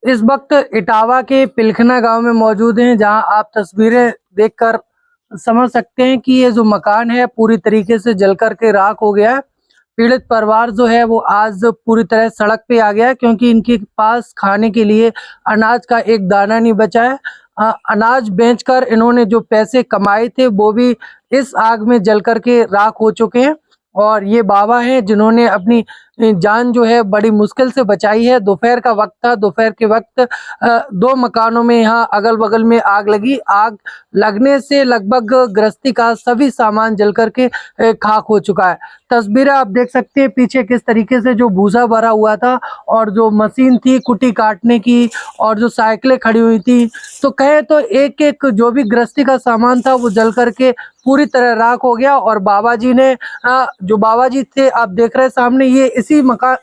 इस वक्त इटावा के पिलखना गांव में मौजूद हैं, जहां आप तस्वीरें देखकर समझ सकते हैं कि ये जो मकान है पूरी तरीके से जल करके राख हो गया है। पीड़ित परिवार जो है वो आज पूरी तरह सड़क पे आ गया है, क्योंकि इनके पास खाने के लिए अनाज का एक दाना नहीं बचा है। अनाज बेचकर इन्होंने जो पैसे कमाए थे वो भी इस आग में जल करके राख हो चुके हैं। और ये बाबा हैं जिन्होंने अपनी जान जो है बड़ी मुश्किल से बचाई है। दोपहर का वक्त था, दोपहर के वक्त दो मकानों में यहाँ अगल बगल में आग लगी। आग लगने से लगभग गृहस्थी का सभी सामान जल करके खाक हो चुका है। तस्वीरें आप देख सकते हैं पीछे किस तरीके से जो भूसा भरा हुआ था और जो मशीन थी कुटी काटने की और जो साइकिलें खड़ी हुई थी, तो कहे तो एक एक जो भी गृहस्थी का सामान था वो जल करके पूरी तरह राख हो गया। और बाबा जी ने जो बाबा जी थे आप देख रहे हैं सामने, ये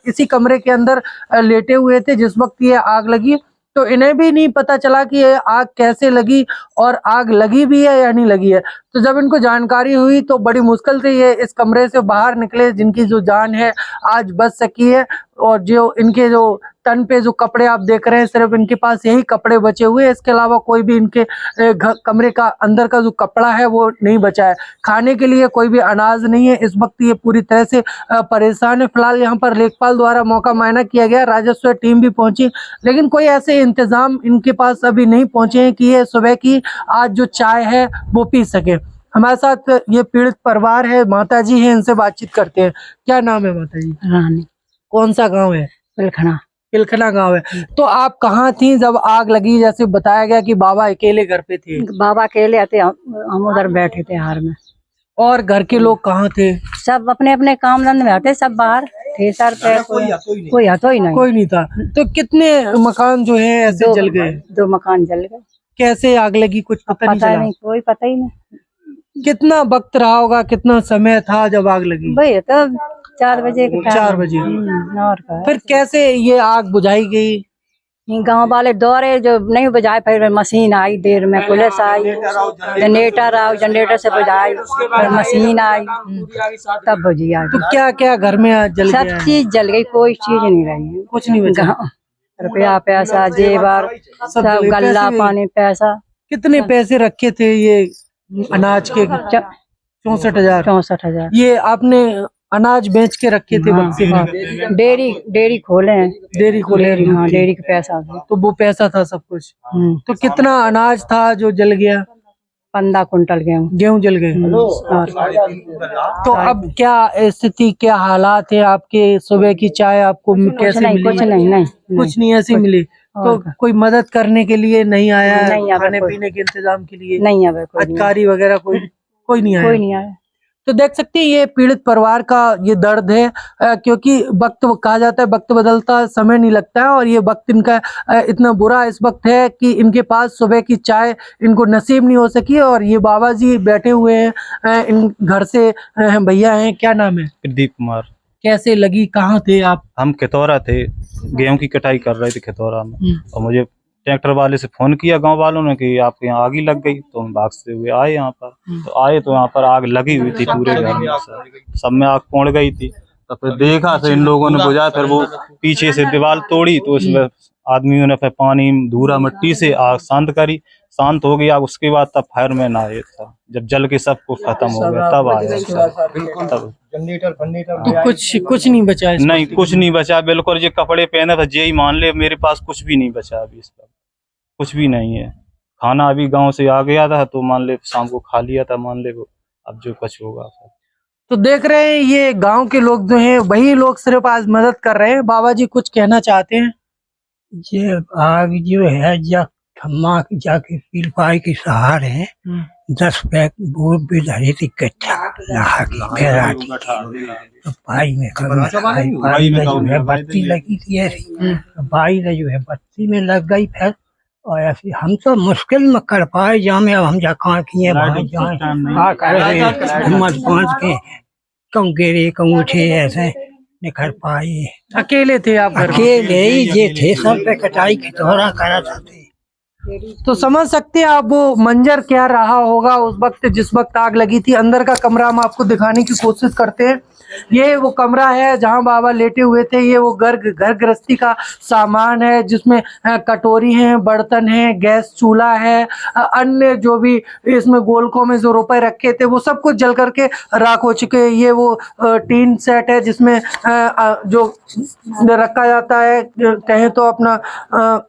इसी कमरे के अंदर लेटे हुए थे जिस वक्त ये आग लगी। तो इन्हें भी नहीं पता चला कि ये आग कैसे लगी और आग लगी भी है या नहीं लगी है। तो जब इनको जानकारी हुई तो बड़ी मुश्किल से ये इस कमरे से बाहर निकले, जिनकी जो जान है आज बच सकी है। और जो इनके जो तन पे जो कपड़े आप देख रहे हैं, सिर्फ इनके पास यही कपड़े बचे हुए हैं, इसके अलावा कोई भी इनके कमरे का अंदर का जो कपड़ा है वो नहीं बचा है। खाने के लिए कोई भी अनाज नहीं है। इस वक्त ये पूरी तरह से परेशान है। फिलहाल यहाँ पर लेखपाल द्वारा मौका मुआयना किया गया, राजस्व टीम भी पहुंची, लेकिन कोई ऐसे इंतजाम इनके पास अभी नहीं पहुंचे हैं कि ये सुबह की आज जो चाय है वो पी सके। हमारे साथ ये पीड़ित परिवार है, माता जी हैं, इनसे बातचीत करते हैं। क्या नाम है माता जी? रानी। कौन सा गांव है? पिलखना। पिलखना गांव है। तो आप कहाँ थी जब आग लगी? जैसे बताया गया कि बाबा अकेले घर पे थे। बाबा अकेले आते, हम उधर बैठे थे हार में। और घर के लोग कहाँ थे? सब अपने अपने काम धंधे में आते, सब बाहर थे सर पे। कोई हाथों ही नहीं, कोई नहीं था। तो कितने मकान जो है ऐसे जल गए? 2 मकान जल गए। कैसे आग लगी कुछ पता नहीं चला? कोई पता ही नहीं। कितना वक्त रहा होगा, कितना समय था जब आग लगी? भाई तो 4 बजे के 4 बजे। और फिर कैसे ये आग बुझाई गई? गांव वाले दौड़े, जो नहीं बुझाए, फिर मशीन आई, देर में पुलिस आई, जनरेटर आई, जनरेटर से बुझाई, फिर मशीन आई, तब बुझी आग। तो क्या क्या घर में जल गया? सब चीज जल गई, कोई चीज नहीं रही, कुछ नहीं बचा। रुपया पैसा जेवर सब गल्ला पानी पैसा। कितने पैसे रखे थे ये अनाज के? 64,000। 64,000। ये आपने अनाज बेच के रखे थे बक्से में? डेयरी खोले हैं। डेयरी खोले? हाँ, डेयरी का पैसा था। तो वो पैसा था सब कुछ। तो कितना अनाज था जो जल गया? 15 कुंटल गेहूं जल गए। तो अब क्या स्थिति, क्या हालात है आपके? सुबह की चाय आपको कैसे मिली? कुछ नहीं ऐसी मिली। तो कोई मदद करने के लिए नहीं आया? खाने पीने के इंतजाम के लिए नहीं आया? अधिकारी वगैरह कोई नहीं आया? कोई नहीं आया। तो देख सकते हैं ये पीड़ित परिवार का ये दर्द है, क्योंकि वक्त कहा जाता है वक्त बदलता समय नहीं लगता है, और ये वक्त इनका इतना बुरा इस वक्त है कि इनके पास सुबह की चाय इनको नसीब नहीं हो सकी। और ये बाबा जी बैठे हुए हैं, इन घर से भैया हैं। क्या नाम है? प्रदीप कुमार। कैसे लगी, कहाँ थे आप? हम खितौरा थे, गेहूं की कटाई कर रहे थे खितौरा में, और मुझे ट्रैक्टर वाले से फोन किया गांव वालों ने कि आपके यहाँ आग ही लग गई। तो हम भागते हुए आए यहाँ पर। तो आए तो यहाँ पर आग लगी हुई थी पूरे घर में, सब में आग पहुंच गई थी। तो फिर देखा तो इन लोगों ने बुझाया, फिर वो पीछे से दीवार तोड़ी तो उसमें आदमियों ने फिर पानी धूरा मिट्टी से आग शांत करी। शांत हो गई आग, उसके बाद तब फायरमैन आए था, जब जल के सब कुछ खत्म हो गया तब आया तब। तो कुछ नहीं बचा? नहीं, कुछ नहीं बचा बिल्कुल। ये कपड़े पहने थे, यही मान ले, मेरे पास कुछ भी नहीं बचा अभी। इस पर कुछ भी नहीं है। खाना अभी गांव से आ गया था तो मान ले शाम को खा लिया था, मान ले वो अब जो कुछ होगा। तो देख रहे हैं ये गांव के लोग जो हैं वही लोग सिर्फ आज मदद कर रहे हैं। बाबा जी कुछ कहना चाहते हैं? ये आग जो है खम्मा जाके पीलपाई के सहारे 10 पैक बोर भी धरे थे कच्चा नहा के फैला तो पाई में जो है बत्ती लगी थी ऐसी, बाई ने जो है बत्ती में लग गई। फिर और ऐसे हम तो मुश्किल में कर पाए जामे। अब हम जा कहाँ किए हिम्मत पहुँच के कहूँ गिरे कहूँ उठे, ऐसे नहीं कर पाए। अकेले थे आप? अकेले ही ये थे, सब पे कटाई खितौरा करा था। तो समझ सकते हैं आप वो मंजर क्या रहा होगा उस वक्त जिस वक्त आग लगी थी। अंदर का कमरा हम आपको दिखाने की कोशिश करते हैं। ये वो कमरा है जहां बाबा लेटे हुए थे। ये वो घर गृहस्थी का सामान है जिसमें कटोरी है, बर्तन है, गैस चूल्हा है, अन्य जो भी इसमें गोलकों में जो रुपए रखे थे वो सब कुछ जल करके राख हो चुके हैं। ये वो टीन सेट है जिसमें जो रखा जाता है, कहें तो अपना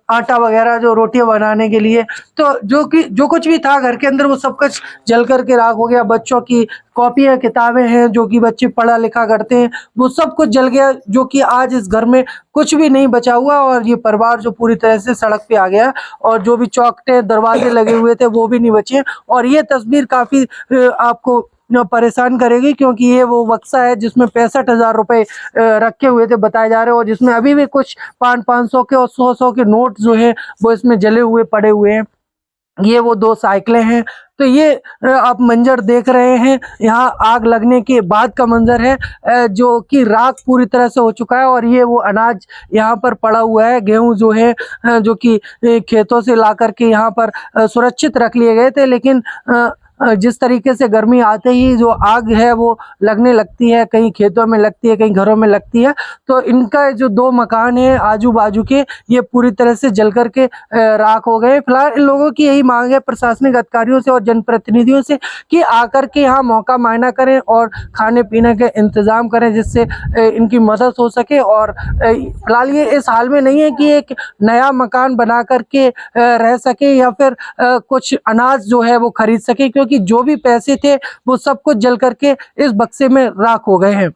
आटा वगैरह जो रोटियां बनाने के लिए। तो जो कुछ भी था घर के अंदर वो सब कुछ जल करके राख हो गया। बच्चों की कॉपियां किताबें हैं जो कि बच्चे पढ़ा लिखा करते हैं वो सब कुछ जल गया, जो कि आज इस घर में कुछ भी नहीं बचा हुआ। और ये परिवार जो पूरी तरह से सड़क पे आ गया और जो भी चौखटे दरवाजे लगे हुए थे वो भी नहीं बचे। और ये तस्वीर काफी आपको परेशान करेगी, क्योंकि ये वो बक्सा है जिसमें 65,000 रुपए रखे हुए थे बताए जा रहे हैं, और जिसमें अभी भी कुछ 500 के और 100 के नोट जो है वो इसमें जले हुए पड़े हुए हैं। ये वो 2 साइकिलें हैं। तो ये आप मंजर देख रहे हैं, यहाँ आग लगने के बाद का मंजर है जो कि राख पूरी तरह से हो चुका है। और ये वो अनाज यहाँ पर पड़ा हुआ है, गेहूं जो है जो कि खेतों से ला करके यहाँ पर सुरक्षित रख लिए गए थे। लेकिन जिस तरीके से गर्मी आते ही जो आग है वो लगने लगती है, कहीं खेतों में लगती है, कहीं घरों में लगती है। तो इनका जो 2 मकान है आजू बाजू के, ये पूरी तरह से जल करके राख हो गए। फिलहाल इन लोगों की यही मांग है प्रशासनिक अधिकारियों से और जनप्रतिनिधियों से कि आकर के यहाँ मौका मुआयना करें और खाने पीने के इंतजाम करें, जिससे इनकी मदद हो सके। और फिलहाल ये इस हाल में नहीं है कि एक नया मकान बना करके रह सके या फिर कुछ अनाज जो है वो खरीद सके, क्योंकि जो भी पैसे थे वो सब कुछ जल करके इस बक्से में राख हो गए हैं।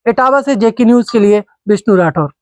इटावा से जेके न्यूज के लिए विष्णु राठौर।